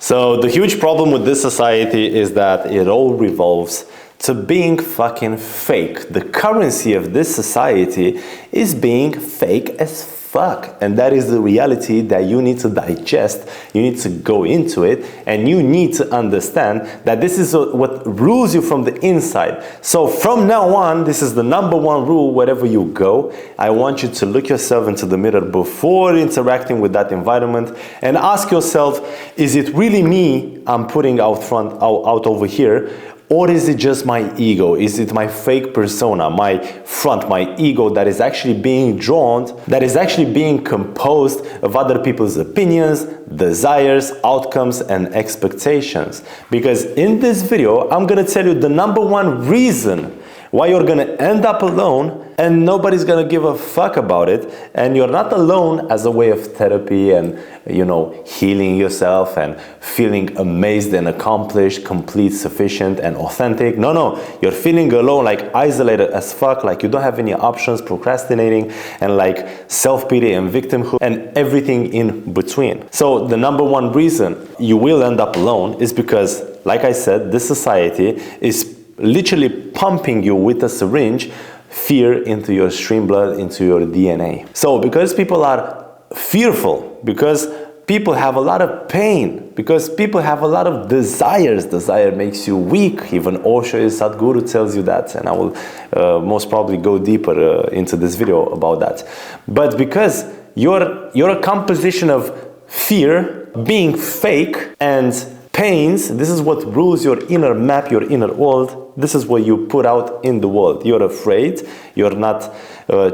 So the huge problem with this society is that it all revolves to being fucking fake. The currency of this society is being fake as fuck. And that is the reality that you need to digest, you need to go into it, and you need to understand that this is what rules you from the inside. So from now on, this is the number one rule wherever you go. I want you to look yourself into the mirror before interacting with that environment and ask yourself, is it really me I'm putting out over here? Or is it just my ego? Is it my fake persona, my front, my ego that is actually being drawn, that is actually being composed of other people's opinions, desires, outcomes, and expectations? Because in this video, I'm gonna tell you the number one reason why you're gonna end up alone and nobody's gonna give a fuck about it, and you're not alone as a way of therapy and, healing yourself and feeling amazed and accomplished, complete, sufficient, and authentic. No, you're feeling alone, like isolated as fuck, like you don't have any options, procrastinating, and like self-pity and victimhood and everything in between. So the number one reason you will end up alone is because, like I said, this society is literally pumping you with a syringe fear into your stream blood, into your DNA. So because people are fearful, because people have a lot of pain, because people have a lot of desires, desire makes you weak. Even Osho, Sadhguru, tells you that, and I will most probably go deeper into this video about that. But because you're a composition of fear, being fake, and pains, this is what rules your inner map, your inner world. This is what you put out in the world. You're afraid, you're not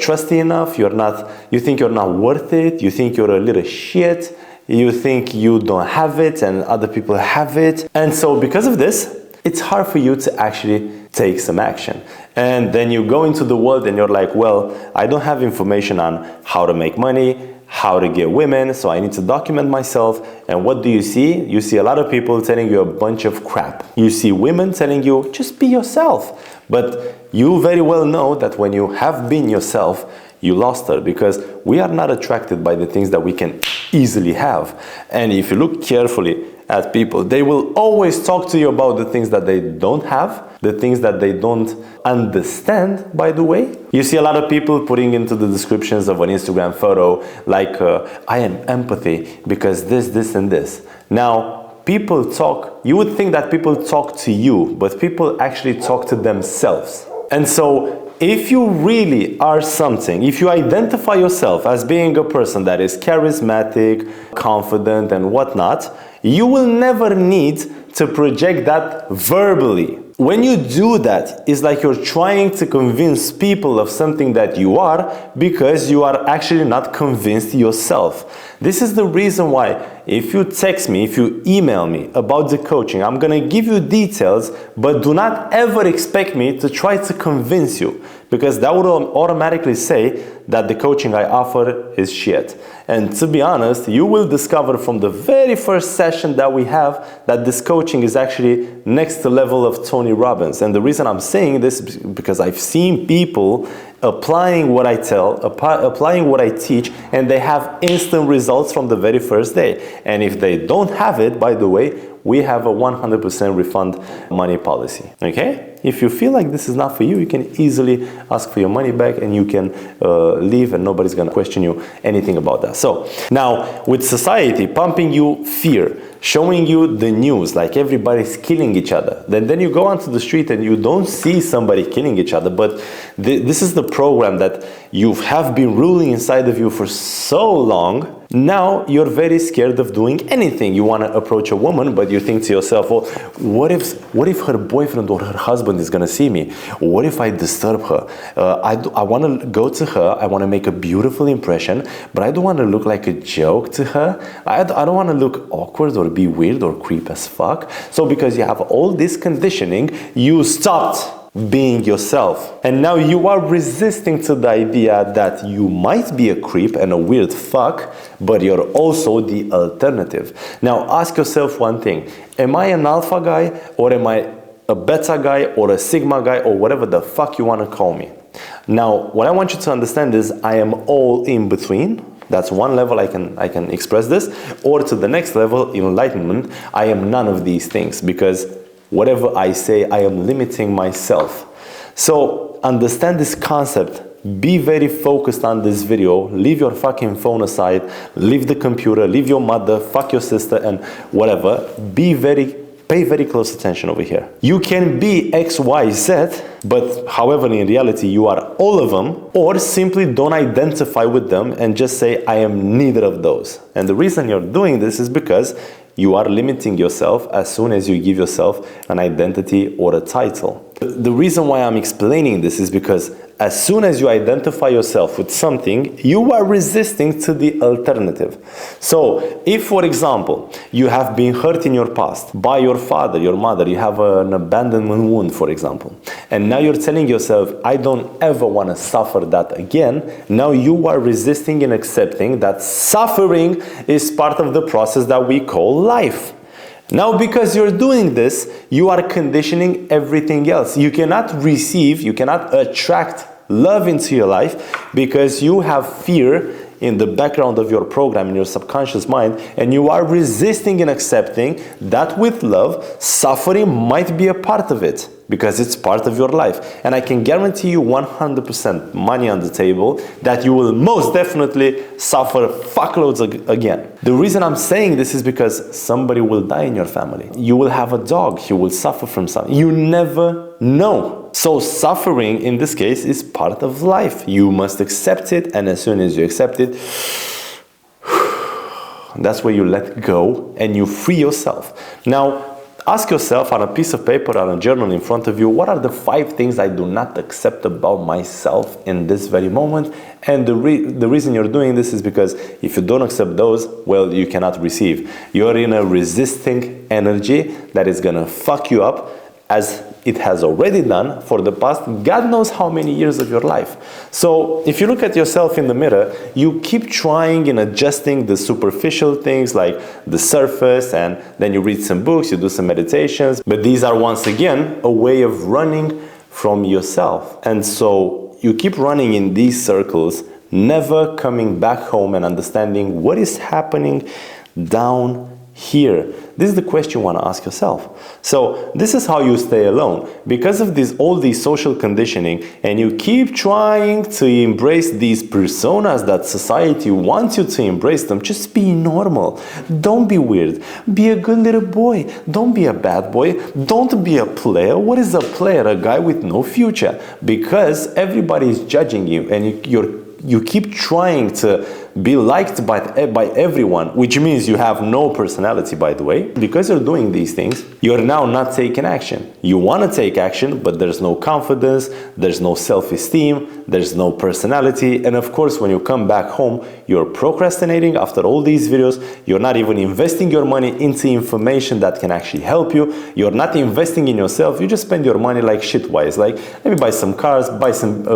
trusty enough, you think you're not worth it, you think you're a little shit, you think you don't have it and other people have it. And so because of this, it's hard for you to actually take some action. And then you go into the world and you're like, well, I don't have information on how to make money, how to get women, so I need to document myself. And what do you see? You see a lot of people telling you a bunch of crap. You see women telling you, just be yourself. But you very well know that when you have been yourself, you lost her, because we are not attracted by the things that we can easily have. And if you look carefully at people, they will always talk to you about the things that they don't have, the things that they don't understand, by the way. You see a lot of people putting into the descriptions of an Instagram photo, like, I am empathy because this, and this. Now, people talk, you would think that people talk to you, but people actually talk to themselves. And so, if you really are something, if you identify yourself as being a person that is charismatic, confident, and whatnot, you will never need to project that verbally. When you do that, it's like you're trying to convince people of something that you are, because you are actually not convinced yourself. This is the reason why if you text me, if you email me about the coaching, I'm gonna give you details, but do not ever expect me to try to convince you, because that would automatically say that the coaching I offer is shit. And to be honest, you will discover from the very first session that we have that this coaching is actually next to level of Tony Robbins. And the reason I'm saying this is because I've seen people applying what I tell, applying what I teach, and they have instant results from the very first day. And if they don't have it, by the way, we have a 100% refund money policy, okay? If you feel like this is not for you, you can easily ask for your money back and you can leave, and nobody's gonna question you anything about that. So now, with society pumping you fear, showing you the news like everybody's killing each other, then you go onto the street and you don't see somebody killing each other, but this is the program that you have been ruling inside of you for so long. Now you're very scared of doing anything. You want to approach a woman, but you think to yourself, well, what if her boyfriend or her husband is going to see me? What if I disturb her? I want to go to her, I want to make a beautiful impression, but I don't want to look like a joke to her. I don't want to look awkward or be weird or creep as fuck. So because you have all this conditioning, you stopped being yourself. And now you are resisting to the idea that you might be a creep and a weird fuck, but you're also the alternative. Now ask yourself one thing. Am I an alpha guy, or am I a beta guy, or a sigma guy, or whatever the fuck you want to call me? Now, what I want you to understand is I am all in between. That's one level I can express this. Or to the next level, enlightenment, I am none of these things, because whatever I say, I am limiting myself. So understand this concept. Be very focused on this video. Leave your fucking phone aside. Leave the computer. Leave your mother. Fuck your sister and whatever. Pay very close attention over here. You can be X, Y, Z, but however, in reality, you are all of them, or simply don't identify with them and just say, I am neither of those. And the reason you're doing this is because you are limiting yourself as soon as you give yourself an identity or a title. The reason why I'm explaining this is because as soon as you identify yourself with something, you are resisting to the alternative. So if, for example, you have been hurt in your past by your father, your mother, you have an abandonment wound, for example, and now you're telling yourself, I don't ever want to suffer that again. Now you are resisting and accepting that suffering is part of the process that we call life. Now, because you're doing this, you are conditioning everything else. You cannot attract love into your life because you have fear in the background of your program, in your subconscious mind, and you are resisting and accepting that with love, suffering might be a part of it because it's part of your life. And I can guarantee you 100% money on the table that you will most definitely suffer fuckloads again. The reason I'm saying this is because somebody will die in your family. You will have a dog, you will suffer from something. You never know. So suffering in this case is part of life. You must accept it, and as soon as you accept it, that's where you let go and you free yourself. Now, ask yourself on a piece of paper or a journal in front of you, what are the 5 things I do not accept about myself in this very moment? And the reason you're doing this is because if you don't accept those, well, you cannot receive. You're in a resisting energy that is gonna fuck you up, as it has already done for the past God knows how many years of your life. So if you look at yourself in the mirror, you keep trying and adjusting the superficial things like the surface, and then you read some books, you do some meditations, but these are once again a way of running from yourself. And so you keep running in these circles, never coming back home and understanding what is happening down here. This is the question you want to ask yourself. So this is how you stay alone. Because of all these social conditioning, and you keep trying to embrace these personas that society wants you to embrace them, just be normal. Don't be weird. Be a good little boy. Don't be a bad boy. Don't be a player. What is a player? A guy with no future. Because everybody is judging you, and you keep trying to be liked by everyone, which means you have no personality, by the way. Because you're doing these things, you're now not taking action. You want to take action, but there's no confidence, there's no self-esteem, there's no personality, and of course, when you come back home, you're procrastinating after all these videos, you're not even investing your money into information that can actually help you, you're not investing in yourself, you just spend your money like shit-wise, like, let me buy some cars, buy some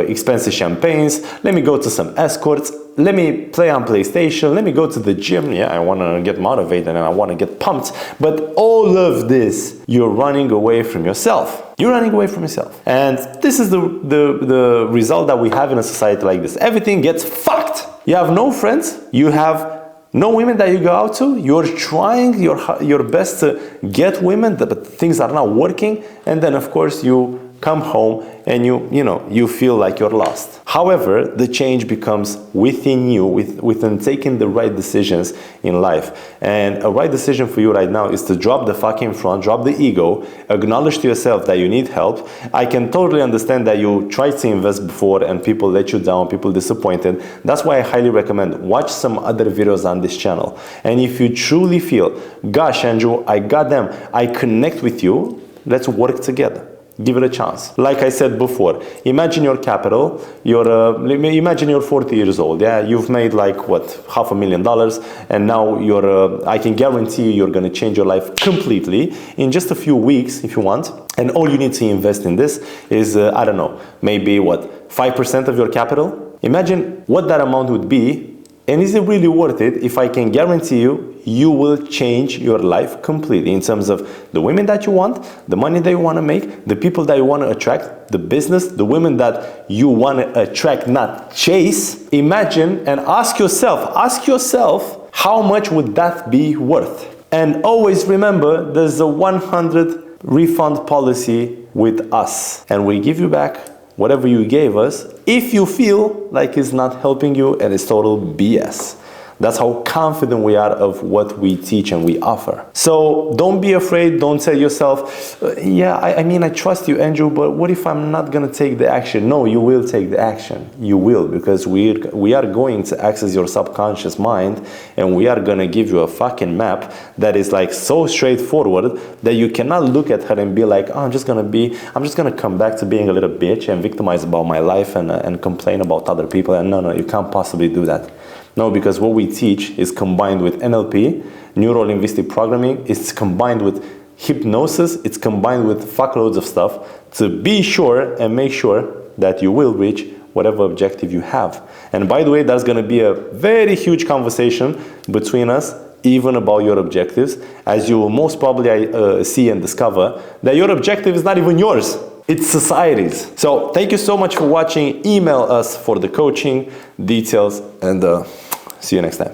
expensive champagnes, let me go to some escorts, let me play on PlayStation, let me go to the gym, yeah, I want to get motivated and I want to get pumped, but all of this, you're running away from yourself. You're running away from yourself. And this is the result that we have in a society like this. Everything gets fucked. You have no friends, you have no women that you go out to, you're trying your best to get women, but things are not working, and then of course you come home and you feel like you're lost. However, the change becomes within you, within taking the right decisions in life. And a right decision for you right now is to drop the fucking front, drop the ego, acknowledge to yourself that you need help. I can totally understand that you tried to invest before and people let you down, people disappointed. That's why I highly recommend watch some other videos on this channel. And if you truly feel, gosh, Andrew, I got them, I connect with you, let's work together. Give it a chance. Like I said before, imagine your capital, imagine you're 40 years old, yeah? You've made like, what, $500,000, and now I can guarantee you're gonna change your life completely in just a few weeks if you want. And all you need to invest in this is, I don't know, maybe what, 5% of your capital? Imagine what that amount would be And is it really worth it if I can guarantee you, you will change your life completely in terms of the women that you want, the money that you want to make, the people that you want to attract, the business, the women that you want to attract, not chase. Imagine and ask yourself, how much would that be worth? And always remember, there's a 100 refund policy with us. And we give you back whatever you gave us if you feel like it's not helping you and it's total BS. That's how confident we are of what we teach and we offer. So don't be afraid. Don't tell yourself, I mean, I trust you, Andrew, but what if I'm not going to take the action? No, you will take the action. You will, because we are going to access your subconscious mind, and we are going to give you a fucking map that is like so straightforward that you cannot look at her and be like, I'm just going to come back to being a little bitch and victimize about my life and complain about other people. And no, you can't possibly do that. No, because what we teach is combined with NLP, neuro-linguistic programming, it's combined with hypnosis, it's combined with fuckloads of stuff to be sure and make sure that you will reach whatever objective you have. And by the way, that's going to be a very huge conversation between us, even about your objectives, as you will most probably see and discover that your objective is not even yours. It's society's. So thank you so much for watching. Email us for the coaching details, and see you next time.